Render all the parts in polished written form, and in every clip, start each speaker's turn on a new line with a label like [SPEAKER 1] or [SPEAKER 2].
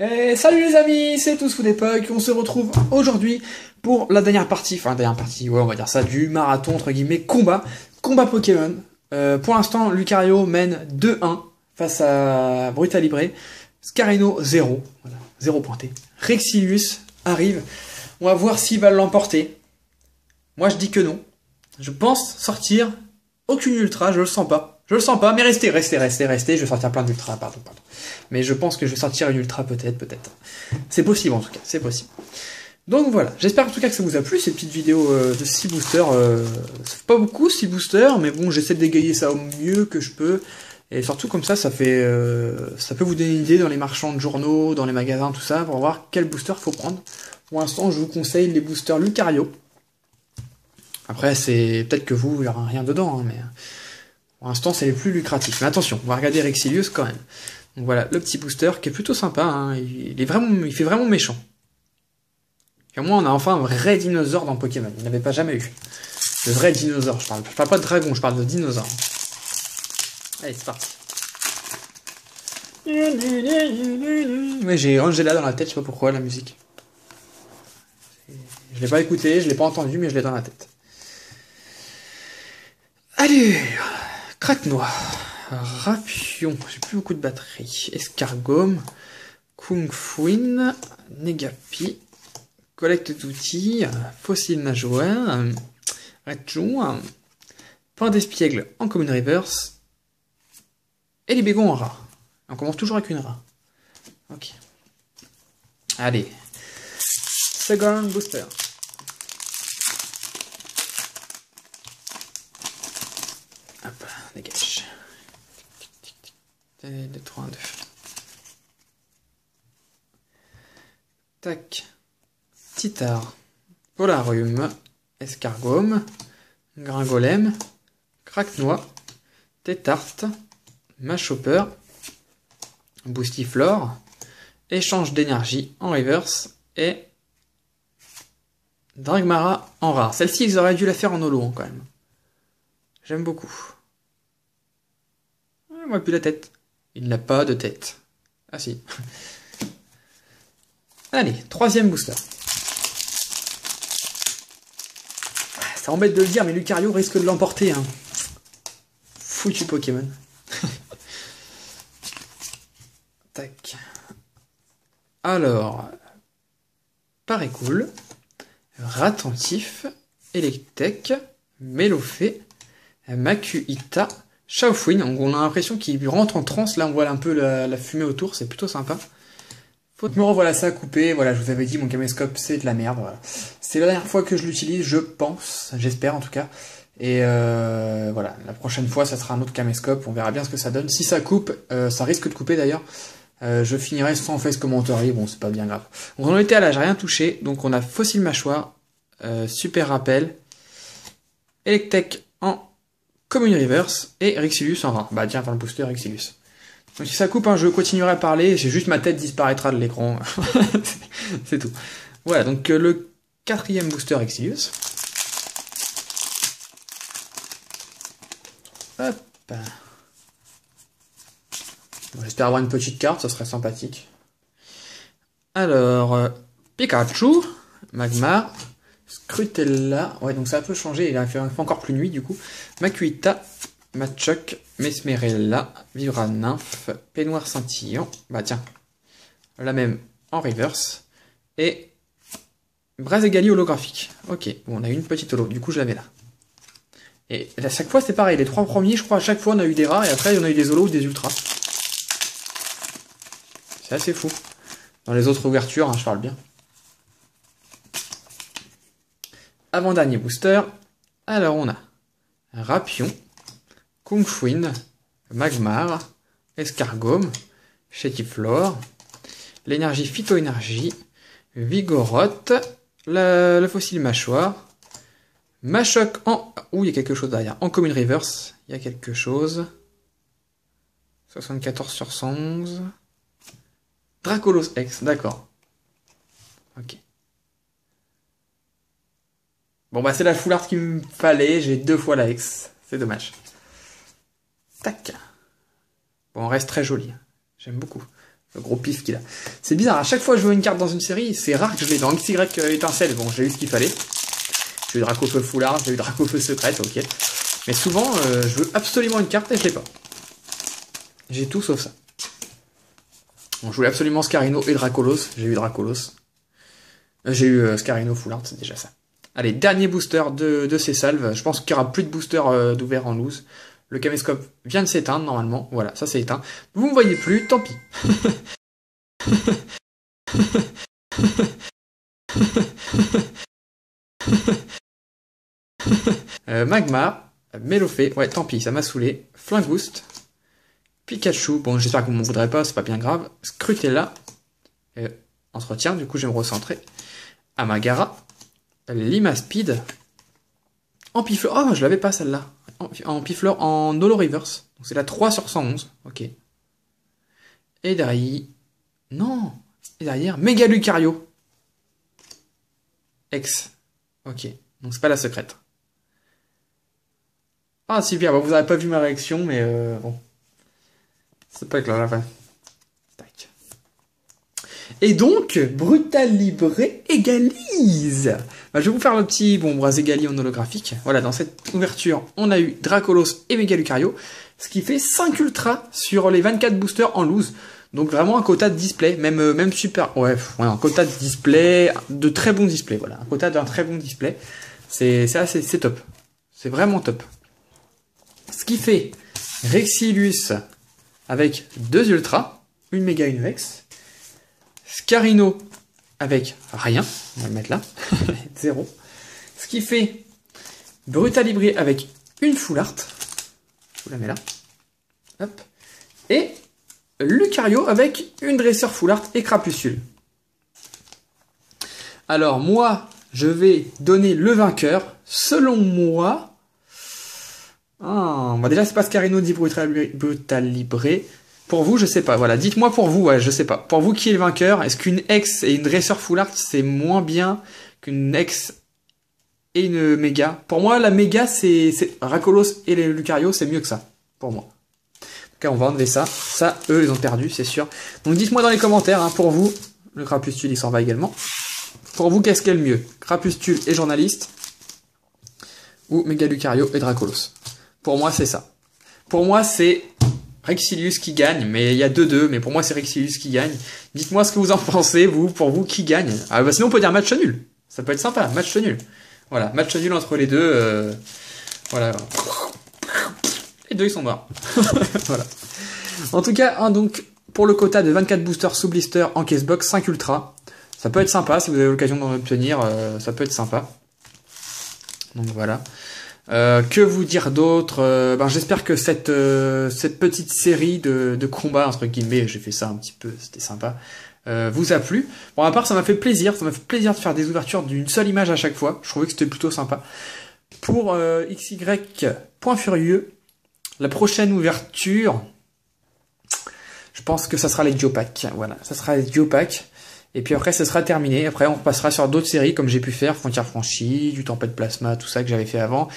[SPEAKER 1] Et salut les amis, c'est Tous Fous d'époque. On se retrouve aujourd'hui pour la dernière partie, ouais, on va dire ça, du marathon entre guillemets combat Pokémon. Pour l'instant, Lucario mène 2-1 face à Brutalibre. Scarino 0, voilà, 0 pointé. Rexilius arrive. On va voir s'il va l'emporter. Moi je dis que non. Je pense sortir aucune ultra, je le sens pas. Je le sens pas, mais restez, je vais sortir plein d'ultra, pardon. Mais je pense que je vais sortir une ultra peut-être. C'est possible en tout cas, c'est possible. Donc voilà, j'espère en tout cas que ça vous a plu, ces petites vidéos de 6 boosters. C'est pas beaucoup 6 boosters, mais bon, j'essaie de dégayer ça au mieux que je peux. Et surtout comme ça, ça peut vous donner une idée dans les marchands de journaux, dans les magasins, tout ça, pour voir quel booster faut prendre. Pour l'instant, je vous conseille les boosters Lucario. Après, c'est peut-être que vous, il n'y aura rien dedans, hein, mais pour l'instant, c'est les plus lucratifs. Mais attention, on va regarder Rexilius quand même. Donc voilà, le petit booster qui est plutôt sympa, hein, il fait vraiment méchant. Et au moins, on a enfin un vrai dinosaure dans Pokémon. Il n'avait pas jamais eu. Le vrai dinosaure, je parle pas de dragon, je parle de dinosaure. Allez, c'est parti. Ouais, j'ai Angela dans la tête, je sais pas pourquoi, la musique. Je l'ai pas écouté, je l'ai pas entendu, mais je l'ai dans la tête. Allez, Craque-Noix, Rapion, j'ai plus beaucoup de batterie, Escargome, Kungfuin, Negapi, collecte d'outils, Fossile Nageoire, Raichu, Point d'Espiègle en Common Reverse, et les bégons en rat. On commence toujours avec une rat. Ok. Allez. Second booster. Hop, dégage. 2, 3, 2. Tac. Titar. Polarium. Escargome. Gringolem. Craque-Noix. Tétarte. Machopper. Boostiflore. Échange d'énergie en reverse. Et Dragmara en rare. Celle-ci, ils auraient dû la faire en holo quand même. J'aime beaucoup. On voit plus la tête. Il n'a pas de tête. Ah si. Allez, troisième booster. Ça embête de le dire, mais Lucario risque de l'emporter. Hein. Foutu Pokémon. Tac. Alors, paraît cool. Ratentif, Electek, Melofée, Makuhita, Shaofin. On a l'impression qu'il rentre en transe. Là, on voit un peu la fumée autour. C'est plutôt sympa. Me revoilà ça coupé. Voilà, je vous avais dit, mon caméscope, c'est de la merde. Voilà. C'est la dernière fois que je l'utilise, je pense. J'espère, en tout cas. Et voilà, la prochaine fois, ça sera un autre caméscope. On verra bien ce que ça donne. Si ça coupe, ça risque de couper d'ailleurs. Je finirai sans face commentary, bon c'est pas bien grave. Donc on en était à là, j'ai rien touché, donc on a Fossile Mâchoire, Super Rappel, Electek en Common Reverse et Rexilius en rare. Bah tiens, enfin le booster Rexilius. Donc si ça coupe, hein, je continuerai à parler, c'est juste ma tête disparaîtra de l'écran. C'est tout. Voilà, donc le quatrième booster Rexilius. Hop. J'espère avoir une petite carte, ça serait sympathique. Alors, Pikachu, Magmar, Scrutella, ouais donc ça a un peu changé, il a fait encore plus nuit du coup. Makuhita, Machoc, Mesmerella, Vibra-Nymph, Peignoir Scintillant, bah tiens, la même en reverse, et Brazegali holographique. Ok, bon, on a une petite holo, du coup je l'avais là. Et à chaque fois c'est pareil, les trois premiers, je crois à chaque fois on a eu des rares, et après on a eu des holos ou des ultras. C'est assez fou. Dans les autres ouvertures, hein, je parle bien. Avant-dernier booster. Alors on a Rapion, Kungfuin, Magmar, Escargome, Chétiflore, l'énergie Phyto-Énergie, Vigoroth, le fossile Mâchoire, Machoc en... Ouh, il y a quelque chose derrière. En Common Reverse, il y a quelque chose. 74 sur 111... Dracolos X, d'accord. Ok. Bon bah c'est la full art qu'il me fallait, j'ai 2 fois la X. C'est dommage. Tac. Bon, on reste très joli. J'aime beaucoup. Le gros pif qu'il a. C'est bizarre, à chaque fois que je veux une carte dans une série, c'est rare que je l'ai dans XY étincelle. Bon, j'ai eu ce qu'il fallait. J'ai eu Dracofeu Foulard, j'ai eu Dracofeu Secrète, ok. Mais souvent, je veux absolument une carte et je l'ai pas. J'ai tout sauf ça. Bon, je voulais absolument Scarino et Dracolos. J'ai eu Dracolos. J'ai eu Scarino Foulard, c'est déjà ça. Allez, dernier booster de ces salves. Je pense qu'il n'y aura plus de booster d'ouvert en loose. Le caméscope vient de s'éteindre normalement. Voilà, ça c'est éteint. Vous ne me voyez plus, tant pis. Magmar, Mélofée, ouais tant pis, ça m'a saoulé. Flingouste, Pikachu, bon j'espère que vous m'en voudrez pas, c'est pas bien grave. Scrutella, entretien, du coup je vais me recentrer. Amagara, Limaspeed, Ampifleur, oh je l'avais pas celle-là. Ampifleur en Holo Reverse, donc c'est la 3 sur 111, ok. Et derrière, non, et derrière, Méga Lucario. X, ok, donc c'est pas la secrète. Ah super, bon, vous n'avez pas vu ma réaction, mais bon. C'est pas clair la fin. Tac. Et donc, Brutal Libre égalise. Bah, je vais vous faire le petit Braségali en holographique. Voilà, dans cette ouverture, on a eu Dracolos et Méga Lucario, ce qui fait 5 ultras sur les 24 boosters en loose. Donc vraiment un quota de display, même super, ouais, un quota de display, de très bon display, voilà, un quota d'un très bon display, c'est top, c'est vraiment top. Ce qui fait Rexilus avec 2 ultras, une méga, une Vex, Scarino avec rien, on va le mettre là, 0, ce qui fait Brutal Libre avec une Full Art, je vous la mets là, hop, et Lucario avec une Dresseur Full Art et Crapuscule. Alors moi, je vais donner le vainqueur. Selon moi, bah déjà c'est pas Scarino dit Brutal Libre. Pour vous, je sais pas. Voilà, dites-moi pour vous, ouais, je sais pas. Pour vous, qui est le vainqueur? Est-ce qu'une X et une Dresseur Full Art c'est moins bien qu'une X et une méga? Pour moi, la méga c'est Dracolos et les Lucario, c'est mieux que ça. Pour moi. On va enlever ça. Ça, eux, ils ont perdu, c'est sûr. Donc dites-moi dans les commentaires, hein, pour vous, le Crapuscule, il s'en va également. Pour vous, qu'est-ce qu'est le mieux? Crapuscule et journaliste, ou Méga Lucario et Dracolos? Pour moi, c'est ça. Pour moi, c'est Rexilius qui gagne, mais il y a 2-2, mais pour moi, c'est Rexilius qui gagne. Dites-moi ce que vous en pensez, vous, pour vous, qui gagne? Ah, bah, sinon, on peut dire match nul. Ça peut être sympa, match nul. Voilà, match nul entre les deux. Voilà. Les deux ils sont morts. Voilà. En tout cas, hein, donc pour le quota de 24 boosters sous blister en casebox 5 ultra, ça peut être sympa si vous avez l'occasion d'en obtenir, ça peut être sympa. Donc voilà. Que vous dire d'autre? J'espère que cette petite série de combats entre guillemets, j'ai fait ça un petit peu, c'était sympa, vous a plu. Bon, à part ça m'a fait plaisir de faire des ouvertures d'une seule image à chaque fois. Je trouvais que c'était plutôt sympa. Pour XY.furieux, la prochaine ouverture, je pense que ça sera les Geopack. Voilà, ça sera les Geopack. Et puis après, ça sera terminé. Après, on repassera sur d'autres séries comme j'ai pu faire, Frontières franchies, du Tempête Plasma, tout ça que j'avais fait avant.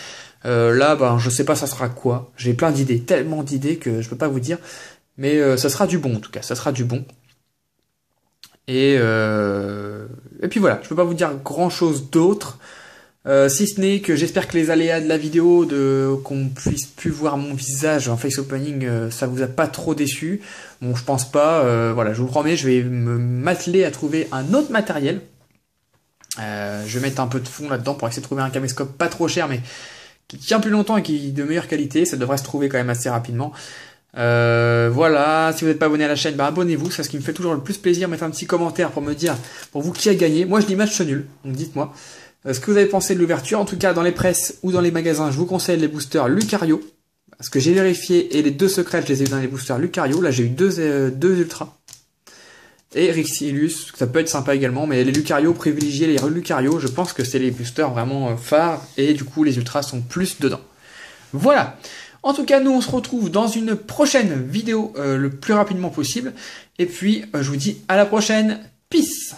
[SPEAKER 1] Là, je sais pas ça sera quoi. J'ai plein d'idées, tellement d'idées que je peux pas vous dire. Mais ça sera du bon en tout cas, ça sera du bon. Et puis voilà, je peux pas vous dire grand chose d'autre. Si ce n'est que j'espère que les aléas de la vidéo, qu'on puisse plus voir mon visage en face opening, ça vous a pas trop déçu. Bon, je pense pas. Voilà, je vous promets, je vais me m'atteler à trouver un autre matériel. Je vais mettre un peu de fond là-dedans pour essayer de trouver un caméscope pas trop cher, mais qui tient plus longtemps et qui est de meilleure qualité. Ça devrait se trouver quand même assez rapidement. Voilà, si vous n'êtes pas abonné à la chaîne, abonnez-vous, c'est ce qui me fait toujours le plus plaisir. Mettez un petit commentaire pour me dire, pour vous, qui a gagné. Moi, je dis match nul, donc dites-moi ce que vous avez pensé de l'ouverture. En tout cas, dans les presses ou dans les magasins, je vous conseille les boosters Lucario, parce que j'ai vérifié, et les 2 secrets, je les ai eu dans les boosters Lucario. Là, j'ai eu 2 ultras. Et Rexilus, ça peut être sympa également, mais les Lucario, privilégiez les Lucario, je pense que c'est les boosters vraiment phares, et du coup, les ultras sont plus dedans. Voilà. En tout cas, nous, on se retrouve dans une prochaine vidéo le plus rapidement possible. Et puis, je vous dis à la prochaine. Peace!